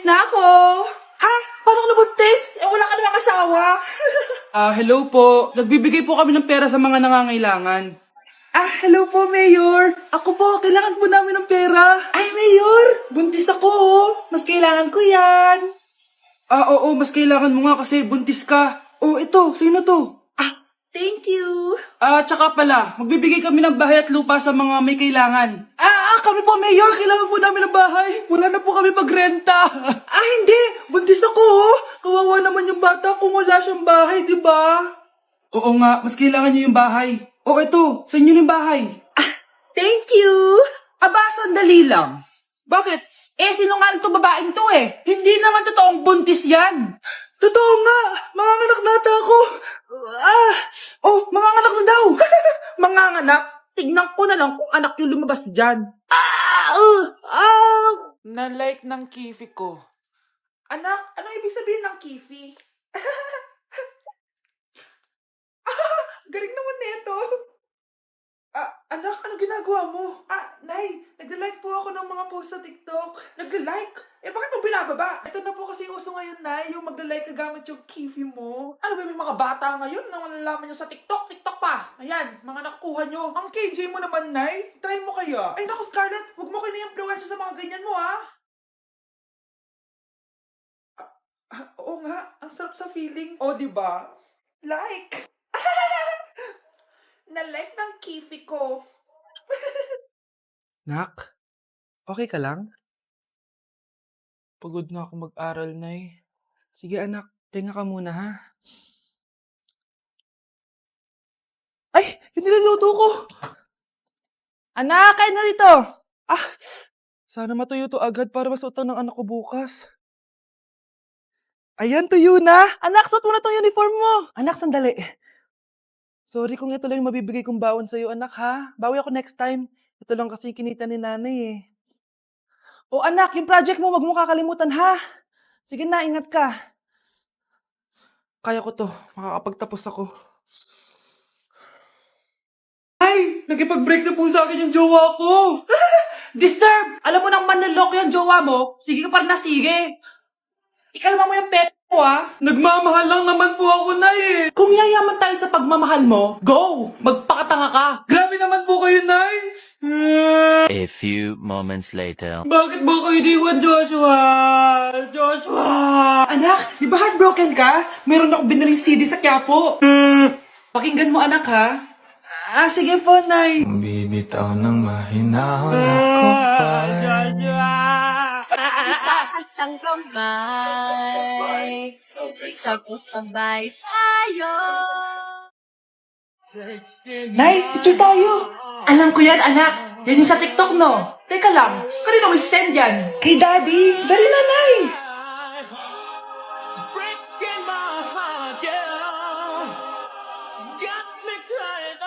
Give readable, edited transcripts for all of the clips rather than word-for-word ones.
Buntis na ako! Ha? Paano ka nabuntis? Wala ka namang asawa. Hello po. Nagbibigay po kami ng pera sa mga nangangailangan. Hello po, Mayor. Ako po, kailangan po namin ng pera. Ay, Mayor, buntis ako, oh. Mas kailangan ko yan. Oo, mas kailangan mo nga kasi buntis ka. Ito, sino to? Thank you. Tsaka pala, magbibigay kami ng bahay at lupa sa mga may kailangan. Kami po, Mayor, kailangan po namin ng bahay. Wala na po kami magrenta. Hindi. Buntis ako, oh. Kawawa naman yung bata kung wala siyang bahay, di ba? Oo nga, mas kailangan niyo yung bahay. Ito, sa inyo yung bahay. Thank you. Sandali lang. Bakit? Sinungaling to babaeng to eh. Hindi naman totoong buntis yan. Totoo nga. Manganganak na ata ako. Manganganak na daw. Manganganak? Tignan ko na lang kung anak yung lumabas dyan. Na-like ng kifi ko. Anak, anong ibig sabihin ng kifi? Galing naman nito. Anak, ano ginagawa mo? Nay, nagla-like po ako ng mga post sa TikTok. Nagla-like? Bakit mo binababa? Ito na po kasi uso ngayon, Nay, yung magla-like ka gamit yung kifi mo. Ano ba may mga bata ngayon na malalaman nyo sa TikTok? TikTok pa! Ayan, mga nakukuha nyo. Ang KJ mo naman, Nay. Try mo kaya. Ay, naku, Scarlett, huwag mo kini-influensya sa mga ganyan mo, ha? Oo nga, ang sarap sa feeling. Di ba? Like! Na-like ng kifi ko. Nak, okay ka lang? Pagod na ako mag-aral, Nay. Sige anak, tinga ka muna ha. Ay, yung niluluto ko. Anak, kain na dito! Sana matuyo to agad para masuotan ng anak ko bukas. Ayan, tuyo na! Anak, suot mo na tong uniform mo! Anak, sandali. Sorry kung ito lang yung mabibigay kong baon sa'yo, anak ha. Bawi ako next time. Ito lang kasi kinita ni nanay eh. Anak, yung project mo, wag mo kakalimutan ha. Sige na, ingat ka. Kaya ko to. Makakapagtapos ako. Ay! Nagipag-break na po sa akin yung jowa ko! Disturb! Alam mo nang manloloko yung jowa mo? Sige ka pa rin na sige. Ikalma mo yung pep mo, Nagmamahal lang naman po ako, Nay eh. Kung yayaman tayo sa pagmamahal mo, go! Magpakatanga ka. Grabe naman po kayo, Nay. A few moments later. Bakit ba kayo iniwan, Joshua? Joshua! Anak, di ba heartbroken ka? Meron akong binaling CD sa Quiapo. Pakinggan mo, anak, ha? Sige po, Nay. Bibitaw ng mahinahon ako pa. Itaas ang kamay, sabay tayo. Nay, picture tayo. Alam ko yan, anak. Yan yung sa TikTok, no? Teka lang, kanino mo send yan? Kay Daddy. Dali na, Nay.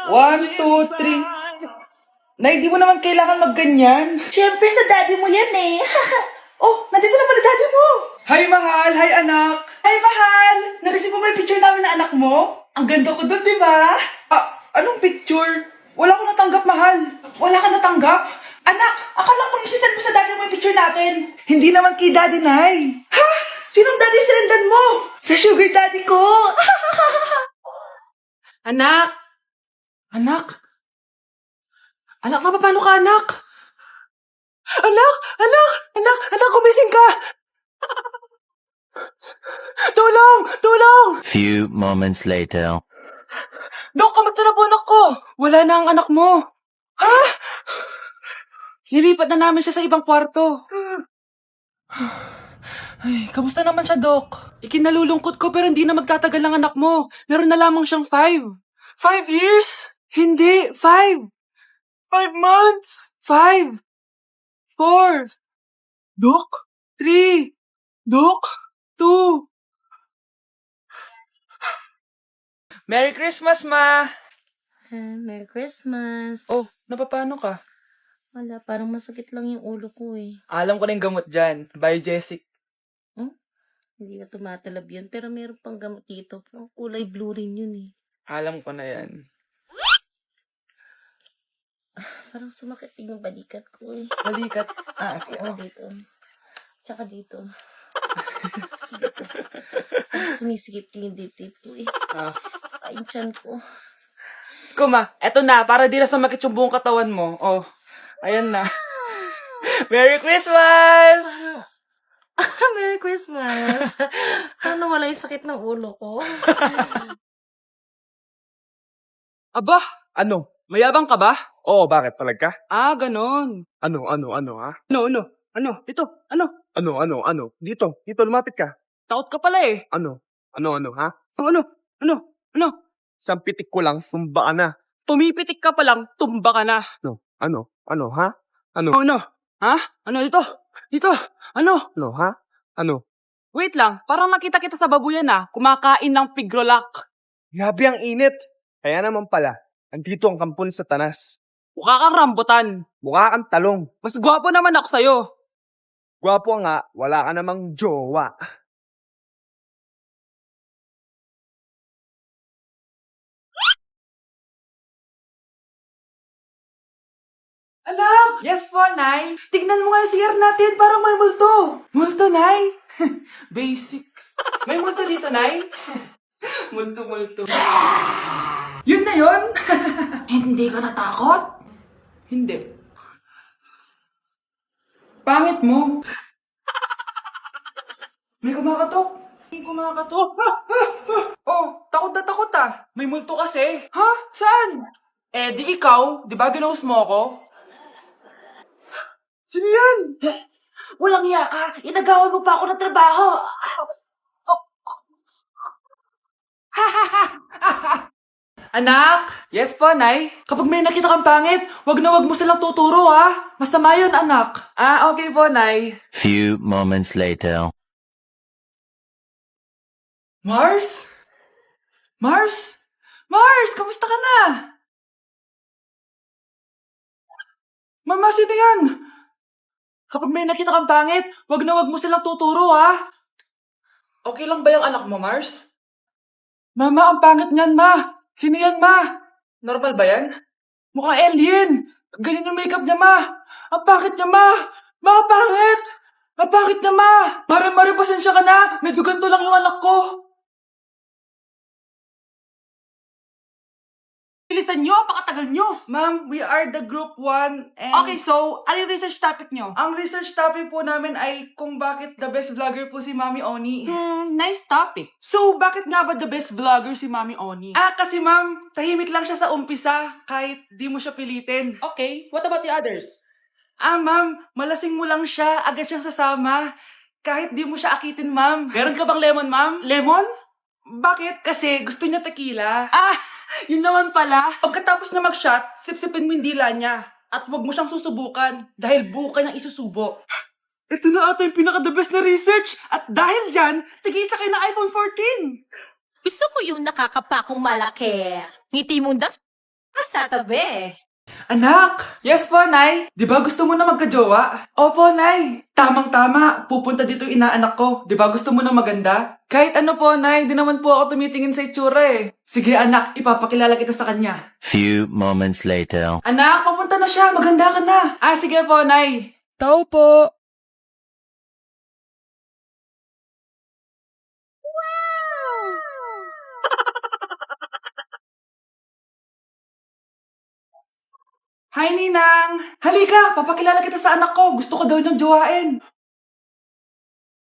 1, 2, 3. Nay, di mo naman kailangan magganyan. Siyempre, sa Daddy mo yan, eh. Nandito na pala Daddy mo. Hi, mahal. Hi, anak. Ay, mahal. Nareceive mo ba yung picture namin na anak mo? Ang ganda ko doon, di ba? Anong picture? Wala ko natanggap, mahal. Wala ka natanggap? Anak, akala ko isisend mo sa Daddy mo yung picture natin. Hindi naman kay Daddy, Nay. Ha? Sinong Daddy sinendan mo? Sa sugar daddy ko. Anak. Anak, paano ka, anak? Anak, gumising ka! Tulong! Few moments later. Dok, kamusta na po anak ko? Wala na ang anak mo. Ha? Nilipat na namin siya sa ibang kwarto. Ay, kamusta naman siya, Dok? Ikinalulungkot ko pero hindi na magtatagal ang anak mo. Meron na lamang siyang 5. 5 years? Hindi, 5. 5 months? 5. 4. Dok? 3. Dok? 2. Merry Christmas, Ma! Merry Christmas. Napapano ka? Wala, parang masakit lang yung ulo ko eh. Alam ko na yung gamot dyan. By Jessic. Hindi na tumatalab yun, pero meron pang gamot dito. Parang kulay blue rin yun eh. Alam ko na yan. Parang sumakit yung balikat ko eh. Balikat. Sige. Oo, dito. Tsaka dito. Sumisikip yung dibdib ko eh. Ah. Saka yung tiyan ko. Kuma, eto na, para di na sumakit yung buong katawan mo. Oh, ayan na. Merry Christmas! Merry Christmas! Parang nawala yung sakit ng ulo ko. Aba, Ano? mayabang ka ba? Oo, bakit? Talaga? Ah, ganon. Ano, ha? Ano? Dito, ano? Ano? Dito, lumapit ka. Takot ka pala eh. Ano, ha? Ano? Isang pitik ko lang, sumba ka na. Tumipitik ka pa lang, tumba ka na. Ano, ha? Ano, Ano? Ha? Ano dito? Dito? Ano? ha? Ano? Wait lang, parang nakita kita sa babuyan ah. Kumakain ng pigrolak. Grabe ang init. Kaya naman pala, andito ang kampon sa tanas. Mukha kang rambutan. Mukha kang talong. Mas gwapo naman ako sa'yo. Gwapo nga, wala ka namang jowa. Anak! Yes po, Nay. Tignan mo nga yung CR natin, parang may multo. Multo, Nay. Basic. May multo dito, Nay. Multo. Yun na yun. Hindi ka natakot? Hindi. Pangit mo. May kumakatok. May kumakatok. Oh, takot na takot ah. May multo kasi. Ha? Saan? Eh, di ikaw. Di ba ginose mo ako? Sino yan? Walang iya ka. Inagawan mo pa ako ng trabaho. Anak! Yes po, Nay. Kapag may nakita kang pangit, wag na wag mo silang tuturo ha. Masama yun, anak. Ah, okay po, Nay. Few moments later. Mars? Mars? Mars, kamusta ka na? Mama, sino yan? Kapag may nakita kang pangit, wag na wag mo silang tuturo ha. Okay lang ba yung anak mo, Mars? Mama, ang pangit niyan, ma. Sino yan, ma? Normal ba yan? Mukhang alien. Ganyan yung makeup niya, ma. Ang pangit niya, ma. Ma, ang pangit. Ang pangit niya, ma. Mare, pasensya ka na. Medyo ganito lang yung anak ko. Bilisan nyo, pakatagal nyo. Ma'am, we are the group 1 and... Okay, so, ano yung research topic nyo? Ang research topic po namin ay kung bakit the best vlogger po si Mami Oni. Nice topic. So, bakit nga ba the best vlogger si Mami Oni? Kasi ma'am, tahimik lang siya sa umpisa kahit di mo siya pilitin. Okay, what about the others? Ma'am, malasing mo lang siya, agad siyang sasama. Kahit di mo siya akitin, ma'am. Meron ka bang lemon, ma'am? Lemon? Bakit? Kasi gusto niya tequila. Yun naman pala. Pagkatapos niya mag-shot, sipsipin mo yung dila niya. At huwag mo siyang susubukan dahil buka niyang isusubo. Ito na ata yung pinaka-the best na research. At dahil dyan, tigisa kayo ng iPhone 14. Gusto ko yung nakakapakong malaki. Ngiti mo das sa tabi. Anak! Yes po, Nay. Di ba gusto mo na magka-jowa? Opo, Nay. Tamang-tama. Pupunta dito yung inaanak ko. Di ba gusto mo na maganda? Kahit ano po, Nay. Di naman po ako tumitingin sa itsura eh. Sige, anak. Ipapakilala kita sa kanya. Few moments later. Anak, papunta na siya. Maganda ka na. Sige po, Nay. Tao po. Hi, Ninang! Halika! Papakilala kita sa anak ko. Gusto ko daw niyang jowain.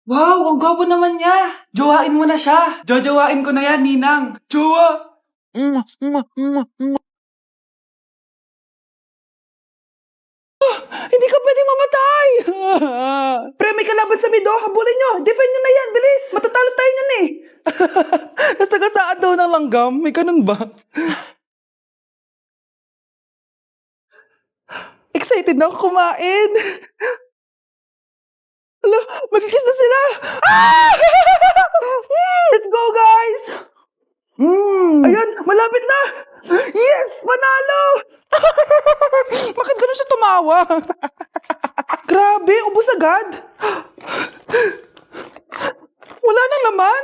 Wow! Ang gwapo naman niya! Jowain mo na siya! Jojowain ko na yan, Ninang! Jowa! Hindi ka pwedeng mamatay! Pre, may kalaban sa mido. Habulin nyo! Defend nyo na yan! Bilis! Matatalo tayo niyan eh! Nasagasaan daw ng langgam. May ganun ba? Excited na ako kumain. Hala, magkikis na sila. Let's go, guys. Ayan, malapit na. Yes, panalo. Bakit ganun siya tumawa? Grabe, ubos agad. Wala na naman.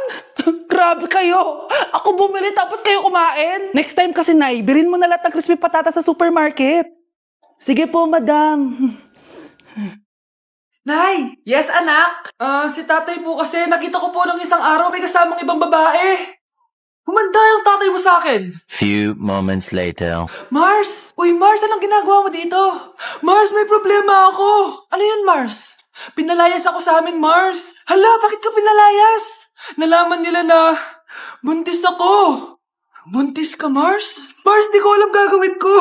Grabe kayo. Ako bumili tapos kayo kumain. Next time kasi, Nay, bilhin mo na lahat ng crispy patata sa supermarket. Sige po, madam. Nay! Yes, anak? Si tatay po kasi nakita ko po ng isang araw may kasamang ibang babae. Humanda yung tatay mo sa akin. Few moments later. Mars! Uy, Mars, anong ginagawa mo dito? Mars, may problema ako. Ano yun, Mars? Pinalayas ako sa amin, Mars. Hala, bakit ka pinalayas? Nalaman nila na buntis ako. Buntis ka, Mars? Mars, di ko alam gagawin ko.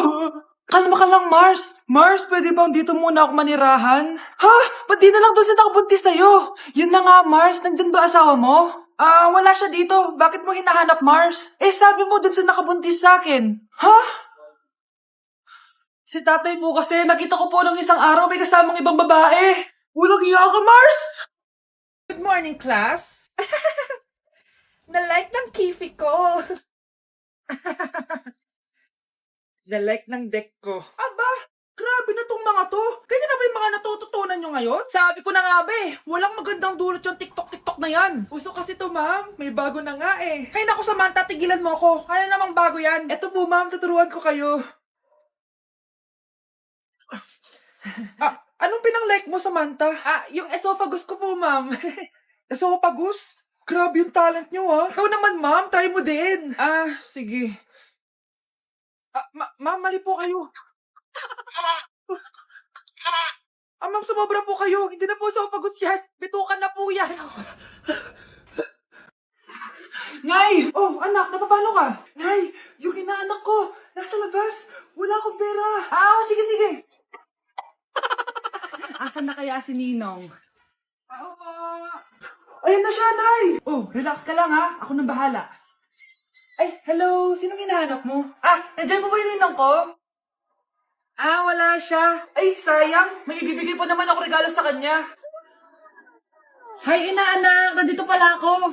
Kalma ka lang, Mars. Mars, pwede bang dito muna ako manirahan? Ha? Ba't di na lang doon sa nakabuntis sa'yo? Yun na nga, Mars. Nandyan ba asawa mo? Wala siya dito. Bakit mo hinahanap, Mars? Eh, sabi mo doon sa nakabuntis sa akin. Ha? Si tatay po kasi, nakita ko po ng isang araw may kasamang ibang babae. Walang iya ka, Mars! Good morning, class. Na-like ng kifi ko. Na-like ng deck ko. Aba, grabe na tong mga to. Ganyan na ba yung mga natututunan nyo ngayon? Sabi ko na nga ba eh, walang magandang dulot yung TikTok na yan. Uso kasi to, ma'am. May bago na nga eh. Hay naku, Samantha, tigilan mo ako. Ano namang bago yan? Eto po, ma'am, tuturuan ko kayo. Anong pinang-like mo, Samantha? Yung esophagus ko po, ma'am. Esophagus? Grabe yung talent nyo, ha? Ikaw naman, ma'am. Try mo din. Sige. Ma'am, mali po kayo. Ma'am, sumobra po kayo. Hindi na po esophagus yan. Bitukan na po yan. Nay! Oh, anak, napapano ka? Nay, yung inaanak ko, nasa labas. Wala akong pera. Sige, sige. Asan na kaya si Ninong? Ako po. Ayun na siya, Nay! Oh, relax ka lang ha. Ako nang bahala. Ay, hello. Sinong hinahanap mo? Nandiyan mo ba yung Ninong ko? Wala siya. Ay, sayang. May ibibigay pa naman ako regalo sa kanya. Hay, inaanak. Nandito pala ako.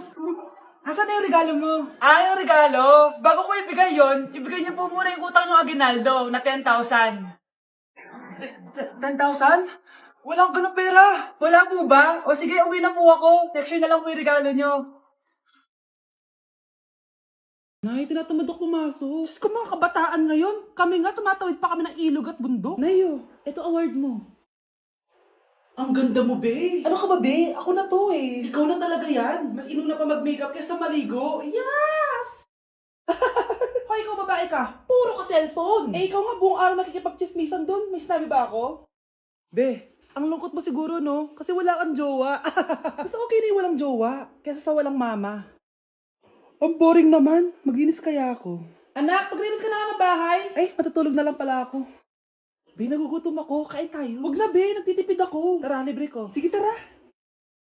Asan na yung regalo mo? Yung regalo? Bago ko ibigay yon, ibigay niyo po muna yung utang yung Aguinaldo na 10,000. 10,000? Wala akong ganun pera. Wala po ba? O sige, uwi na po ako. Next year na lang po yung regalo niyo. Nay, tinatamad ako pumasok. Diyos ko, mga kabataan ngayon. Kami nga, tumatawid pa kami ng ilog at bundok. Nayo, ito award mo. Ang ganda mo, be. Ano ka ba, be? Ako na to eh. Ikaw na talaga yan. Mas inuna pa mag-makeup kaysa maligo. Yes! Hoy, ikaw babae ka. Puro ka cellphone. Eh, ikaw nga buong araw nakikipagchismisan dun. May sinabi ba ako? Be, ang lungkot mo siguro, no? Kasi wala kang jowa. Mas okay na yung walang jowa kaysa sa walang mama. Ang boring naman. Maginis kaya ako. Anak, maglinis ka na nga ng bahay. Ay, matutulog na lang pala ako. Be, nagugutom ako. Kain tayo. Huwag na, be. Nagtitipid ako. Tara, libre ko. Sige, tara.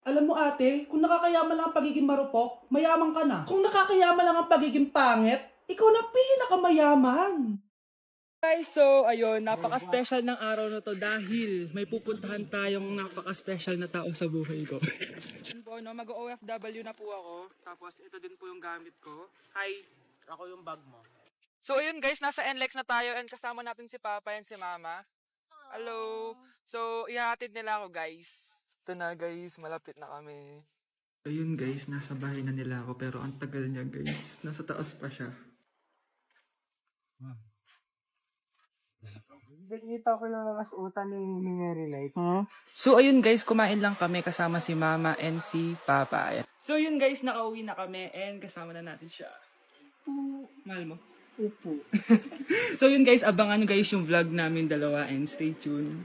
Alam mo, ate, kung nakakayaman lang ang pagiging marupok, mayaman ka na. Kung nakakayaman lang ang pagiging pangit, ikaw na pinakamayaman. Guys, so ayun, napaka-special ng araw na to dahil may pupuntahan tayong napaka-special na tao sa buhay ko. Yun po, no, mag-OFW na po ako. Tapos ito din po yung gamit ko. Hi! Ako yung bag mo. So ayun guys, nasa NLEX na tayo and kasama natin si Papa and si Mama. Hello! So, ihahatid nila ako guys. Ito na guys, malapit na kami. Ayun guys, nasa bahay na nila ako pero ang tagal niya guys. Nasa taas pa siya. Nakita ko lang ang kasuotan ni Mary Light. So ayun guys, kumain lang kami kasama si Mama and si Papa. So yun guys, nakauwi na kami and kasama na natin siya. Mahal mo? Upo. So yun guys, abangan guys yung vlog namin dalawa and stay tuned.